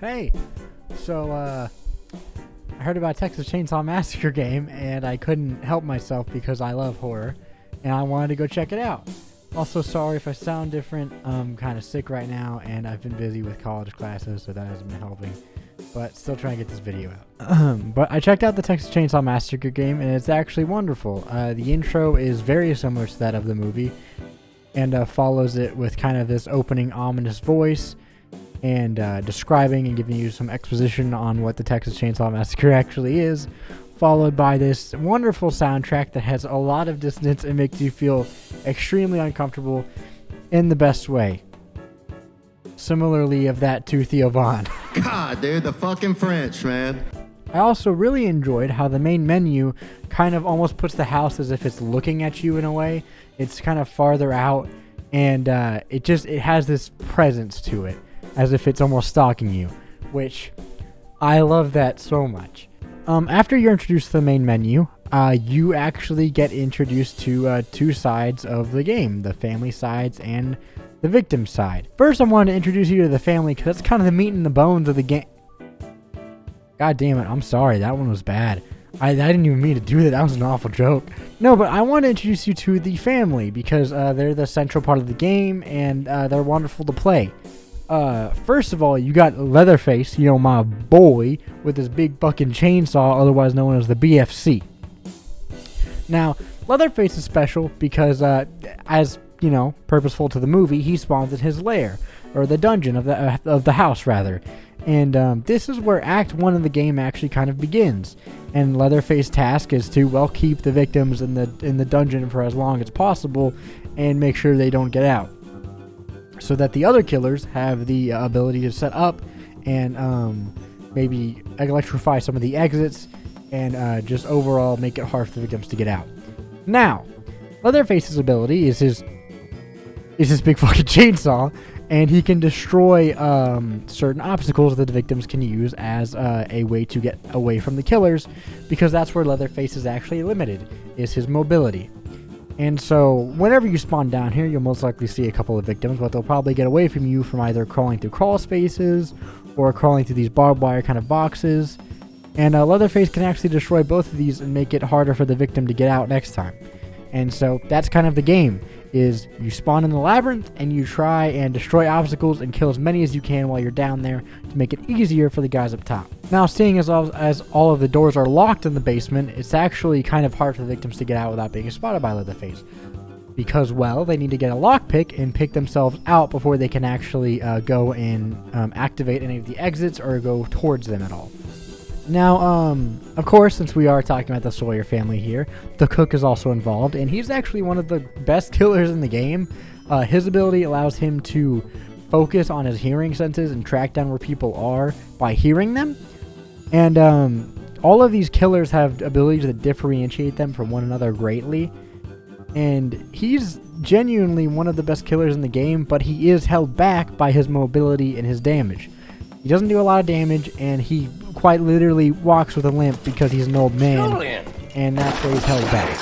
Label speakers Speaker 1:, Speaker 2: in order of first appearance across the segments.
Speaker 1: Hey, so, I heard about Texas Chainsaw Massacre game, and I couldn't help myself because I love horror, and I wanted to go check it out. Also, sorry if I sound different. I'm kind of sick right now, and I've been busy with college classes, so that hasn't been helping. But still trying to get this video out. But I checked out the Texas Chainsaw Massacre game, and it's actually wonderful. The intro is very similar to that of the movie, and follows it with kind of this opening ominous voice, and describing and giving you some exposition on what the Texas Chainsaw Massacre actually is, followed by this wonderful soundtrack that has a lot of dissonance and makes you feel extremely uncomfortable in the best way. Similarly of that to Theo Von.
Speaker 2: God, dude, the fucking French, man.
Speaker 1: I also really enjoyed how the main menu kind of almost puts the house as if it's looking at you in a way. It's kind of farther out, and it has this presence to it, as if it's almost stalking you, which I love that so much. After you're introduced to the main menu, you actually get introduced to two sides of the game, the family sides and the victim side. First, I wanted to introduce you to the family because that's kind of the meat and the bones of the game. God damn it, I'm sorry, that one was bad. I didn't even mean to do that. That was an awful joke. No, but I want to introduce you to the family because they're the central part of the game, and they're wonderful to play. First of all, you got Leatherface, my boy, with his big fucking chainsaw, otherwise known as the BFC. Now, Leatherface is special because, as purposeful to the movie, he spawns in his lair, or the dungeon of the house, rather. And this is where Act 1 of the game actually kind of begins. And Leatherface's task is to, keep the victims in the dungeon for as long as possible and make sure they don't get out, so that the other killers have the ability to set up and maybe electrify some of the exits and just overall make it hard for the victims to get out. Now, Leatherface's ability is his big fucking chainsaw, and he can destroy certain obstacles that the victims can use as a way to get away from the killers, because that's where Leatherface is actually limited, is his mobility. And so, whenever you spawn down here, you'll most likely see a couple of victims, but they'll probably get away from you from either crawling through crawl spaces or crawling through these barbed wire kind of boxes. And Leatherface can actually destroy both of these and make it harder for the victim to get out next time. And so, that's kind of the game, is you spawn in the labyrinth and you try and destroy obstacles and kill as many as you can while you're down there to make it easier for the guys up top. Now, seeing as all of the doors are locked in the basement, it's actually kind of hard for the victims to get out without being spotted by Leatherface. Because, they need to get a lockpick and pick themselves out before they can actually go and activate any of the exits or go towards them at all. Now, of course, since we are talking about the Sawyer family here, the cook is also involved, and he's actually one of the best killers in the game. His ability allows him to focus on his hearing senses and track down where people are by hearing them. And all of these killers have abilities that differentiate them from one another greatly. And he's genuinely one of the best killers in the game, but he is held back by his mobility and his damage. He doesn't do a lot of damage, and he quite literally walks with a limp because he's an old man, and that's where he's held back.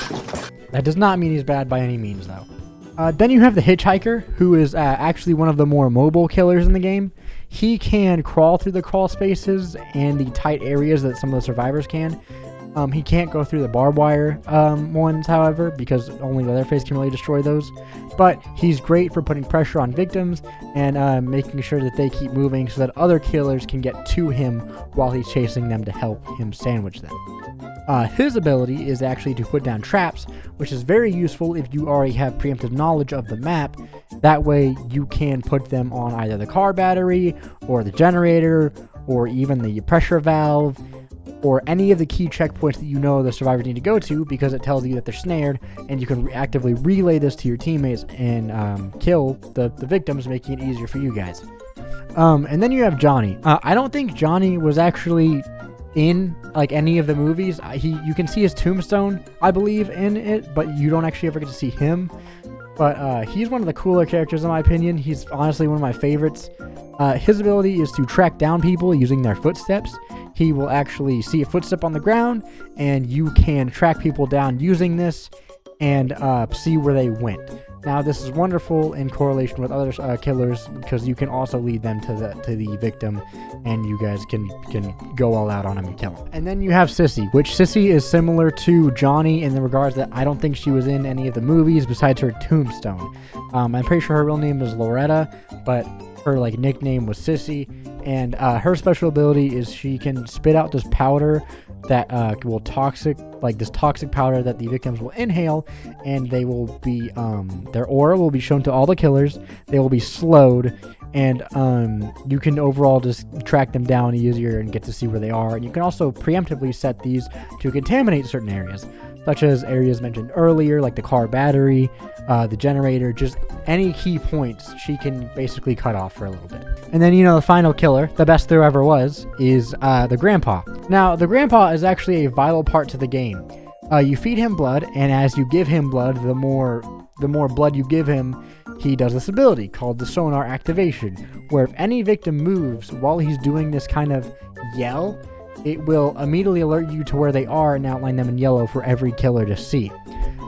Speaker 1: That does not mean he's bad by any means, though. Then you have the Hitchhiker, who is actually one of the more mobile killers in the game. He can crawl through the crawl spaces and the tight areas that some of the survivors can. He can't go through the barbed wire ones, however, because only Leatherface can really destroy those. But he's great for putting pressure on victims and making sure that they keep moving so that other killers can get to him while he's chasing them to help him sandwich them. His ability is actually to put down traps, which is very useful if you already have preemptive knowledge of the map. That way you can put them on either the car battery or the generator or even the pressure valve, or any of the key checkpoints that the survivors need to go to, because it tells you that they're snared, and you can actively relay this to your teammates and kill the victims, making it easier for you guys. And then you have Johnny. I don't think Johnny was actually in any of the movies. You can see his tombstone, I believe, in it, but you don't actually ever get to see him. But he's one of the cooler characters in my opinion. He's honestly one of my favorites. His ability is to track down people using their footsteps. He will actually see a footstep on the ground, and you can track people down using this and see where they went. Now, this is wonderful in correlation with other killers because you can also lead them to the victim, and you guys can go all out on him and kill him. And then you have Sissy, which Sissy is similar to Johnny in the regards that I don't think she was in any of the movies besides her tombstone. I'm pretty sure her real name is Loretta, but her nickname was Sissy, and her special ability is she can spit out this powder that will toxic powder that the victims will inhale, and they will be their aura will be shown to all the killers. They will be slowed, and you can overall just track them down easier and get to see where they are. And you can also preemptively set these to contaminate certain areas, such as areas mentioned earlier, like the car battery, the generator, just any key points she can basically cut off for a little bit. And then, the final killer, the best there ever was, is the grandpa. Now, the grandpa is actually a vital part to the game. You feed him blood, and as you give him blood, the more blood you give him, he does this ability called the sonar activation, where if any victim moves while he's doing this kind of yell, it will immediately alert you to where they are and outline them in yellow for every killer to see.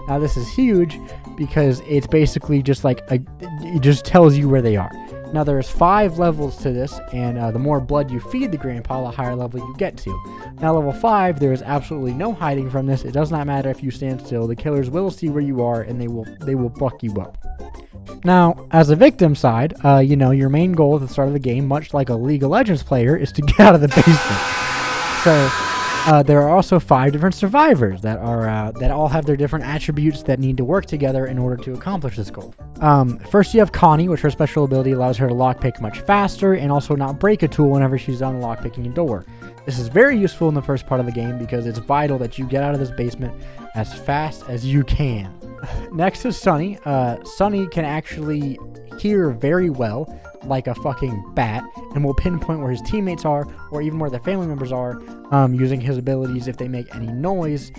Speaker 1: Now, this is huge because it's basically just it just tells you where they are. Now, there's 5 levels to this, and the more blood you feed the grandpa, the higher level you get to. Now, level 5, there is absolutely no hiding from this. It does not matter if you stand still. The killers will see where you are, and they will fuck you up. Now, as a victim side, your main goal at the start of the game, much like a League of Legends player, is to get out of the basement. So, there are also 5 different survivors that all have their different attributes that need to work together in order to accomplish this goal. First, you have Connie, which her special ability allows her to lockpick much faster and also not break a tool whenever she's done lockpicking a door. This is very useful in the first part of the game because it's vital that you get out of this basement as fast as you can. Next is Sunny. Sunny can actually hear very well, like a fucking bat, and will pinpoint where his teammates are or even where their family members are using his abilities if they make any noise.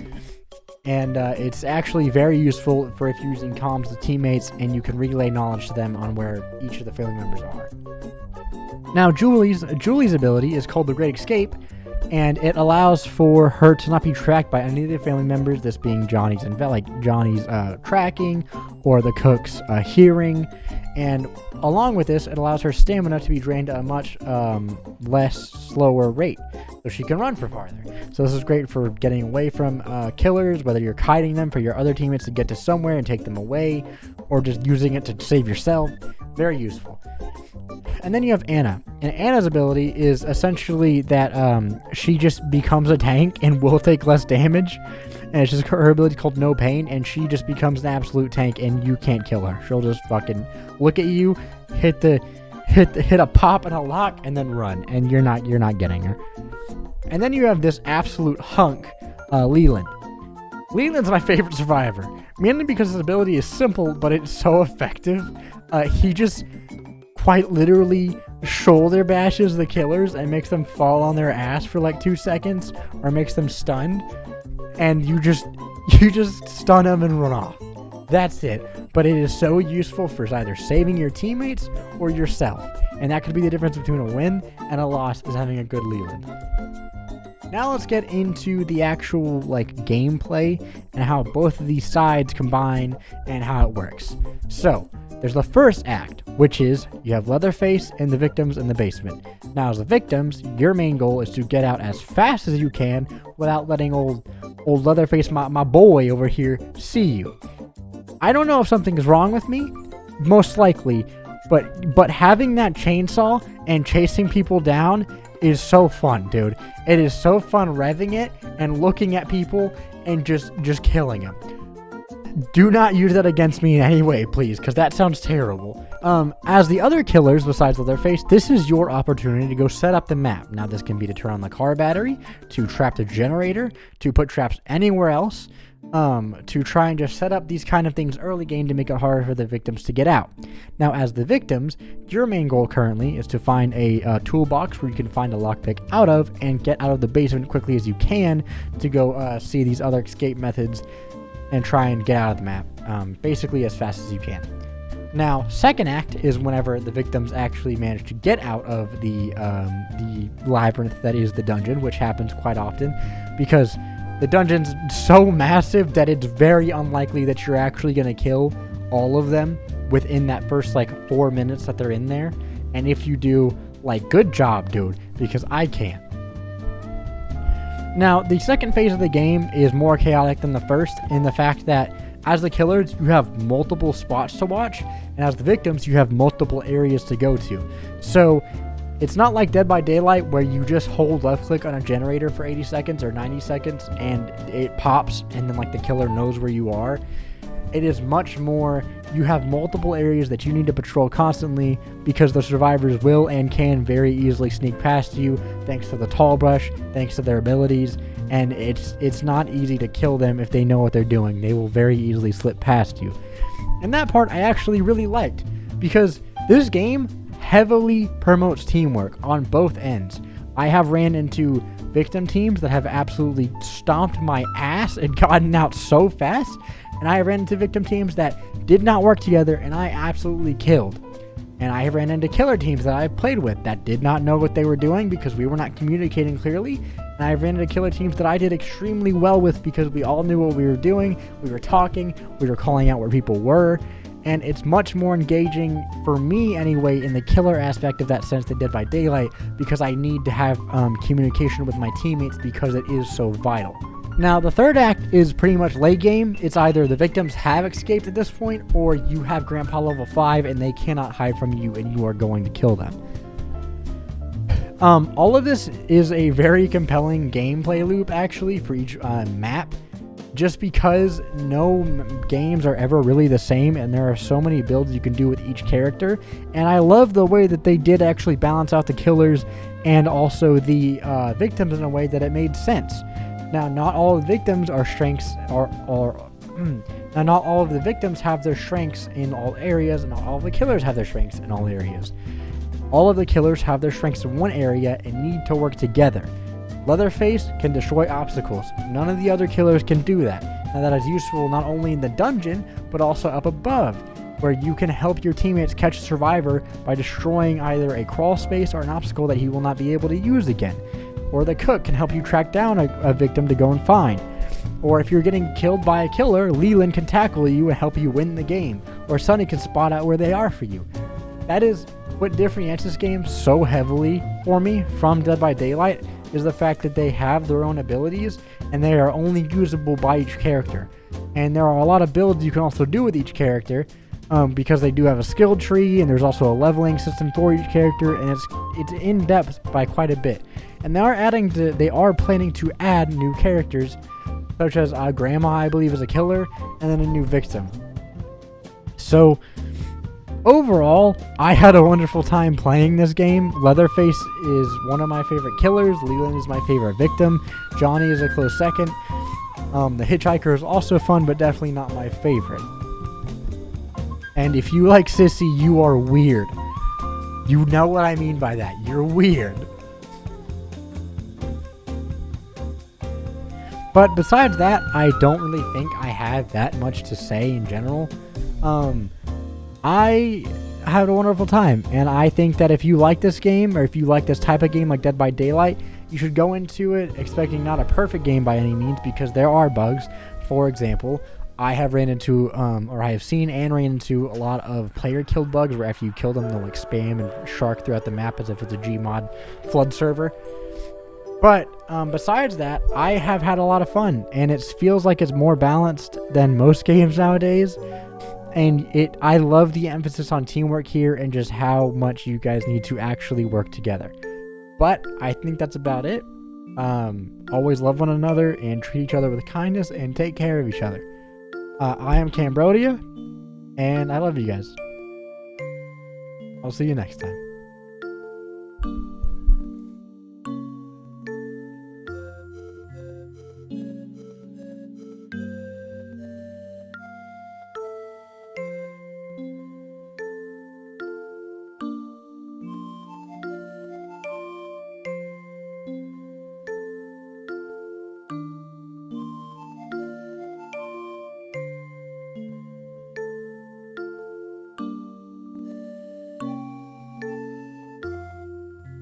Speaker 1: And it's actually very useful for if you're using comms with teammates and you can relay knowledge to them on where each of the family members are. Now, Julie's ability is called the Great Escape, and it allows for her to not be tracked by any of the family members, this being Johnny's tracking or the cook's hearing. And along with this, it allows her stamina to be drained at a much less slower rate, so she can run for farther. So this is great for getting away from killers, whether you're kiting them for your other teammates to get to somewhere and take them away, or just using it to save yourself. Very useful. And then you have Anna. And Anna's ability is essentially that she just becomes a tank and will take less damage. And it's just her ability called No Pain, and she just becomes an absolute tank and you can't kill her. She'll just fucking look at you, hit a pop and a lock, and then run. And you're not getting her. And then you have this absolute hunk, Leland. Leland's my favorite survivor, mainly because his ability is simple, but it's so effective. He just quite literally shoulder bashes the killers and makes them fall on their ass for like 2 seconds, or makes them stunned, and you just stun them and run off. That's it. But it is so useful for either saving your teammates or yourself, and that could be the difference between a win and a loss, is having a good Leland. Now let's get into the actual gameplay and how both of these sides combine and how it works. So there's the first act, which is you have Leatherface and the victims in the basement. Now, as the victims, your main goal is to get out as fast as you can without letting old Leatherface, my boy over here, see you. I don't know if something is wrong with me, most likely, but having that chainsaw and chasing people down is so fun, dude. It is so fun revving it and looking at people and just killing them. Do not use that against me in any way, please, because that sounds terrible. As the other killers besides Leatherface, this is your opportunity to go set up the map. Now, this can be to turn on the car battery, to trap the generator, to put traps anywhere else, to try and just set up these kind of things early game to make it harder for the victims to get out. Now, as the victims, your main goal currently is to find a toolbox where you can find a lockpick out of and get out of the basement quickly as you can to go see these other escape methods and try and get out of the map, basically as fast as you can. Now, second act is whenever the victims actually manage to get out of the labyrinth that is the dungeon, which happens quite often because the dungeon's so massive that it's very unlikely that you're actually going to kill all of them within that first like 4 minutes that they're in there. And if you do, like, good job, dude, because I can't. Now, the second phase of the game is more chaotic than the first in the fact that as the killers, you have multiple spots to watch, and as the victims, you have multiple areas to go to. So it's not like Dead by Daylight where you just hold left click on a generator for 80 seconds or 90 seconds and it pops and then like the killer knows where you are. It is much more, you have multiple areas that you need to patrol constantly because the survivors will and can very easily sneak past you thanks to the tall brush, thanks to their abilities, and it's not easy to kill them if they know what they're doing. They will very easily slip past you. And that part I actually really liked because this game heavily promotes teamwork on both ends. I have ran into victim teams that have absolutely stomped my ass and gotten out so fast, and I ran into victim teams that did not work together and I absolutely killed. And I ran into killer teams that I played with that did not know what they were doing because we were not communicating clearly. And I ran into killer teams that I did extremely well with because we all knew what we were doing. We were talking, we were calling out where people were. And it's much more engaging for me anyway in the killer aspect of that sense than Dead by Daylight because I need to have communication with my teammates because it is so vital. Now, the third act is pretty much late game. It's either the victims have escaped at this point or you have Grandpa level 5 and they cannot hide from you and you are going to kill them. All of this is a very compelling gameplay loop actually for each map. Just because no games are ever really the same and there are so many builds you can do with each character. And I love the way that they did actually balance out the killers and also the victims in a way that it made sense. Now, not all of the victims are strengths now not all of the victims have their strengths in all areas and not all of the killers have their strengths in all areas. All of the killers have their strengths in one area and need to work together. Leatherface can destroy obstacles. None of the other killers can do that. Now that is useful not only in the dungeon, but also up above, where you can help your teammates catch a survivor by destroying either a crawl space or an obstacle that he will not be able to use again. Or the cook can help you track down a victim to go and find. Or if you're getting killed by a killer, Leland can tackle you and help you win the game. Or Sonny can spot out where they are for you. That is what differentiates this game so heavily for me from Dead by Daylight, is the fact that they have their own abilities and they are only usable by each character. And there are a lot of builds you can also do with each character because they do have a skill tree and there's also a leveling system for each character and it's in depth by quite a bit. And they are planning to add new characters such as Grandma, I believe, is a killer, and then a new victim. So overall, I had a wonderful time playing this game. Leatherface is one of my favorite killers. Leland is my favorite victim. Johnny is a close second. The Hitchhiker is also fun, but definitely not my favorite. And if you like Sissy, you are weird. You know what I mean by that. You're weird. But besides that, I don't really think I have that much to say in general. I had a wonderful time, and I think that if you like this game, or if you like this type of game like Dead by Daylight, you should go into it expecting not a perfect game by any means, because there are bugs. For example, I have ran into, or I have seen and ran into a lot of player-killed bugs, where after you kill them, they'll like spam and shark throughout the map as if it's a Gmod flood server. But besides that, I have had a lot of fun, and it feels like it's more balanced than most games nowadays. And I love the emphasis on teamwork here and just how much you guys need to actually work together. But I think that's about it. Always love one another and treat each other with kindness and take care of each other. I am Cambrodia, and I love you guys. I'll see you next time.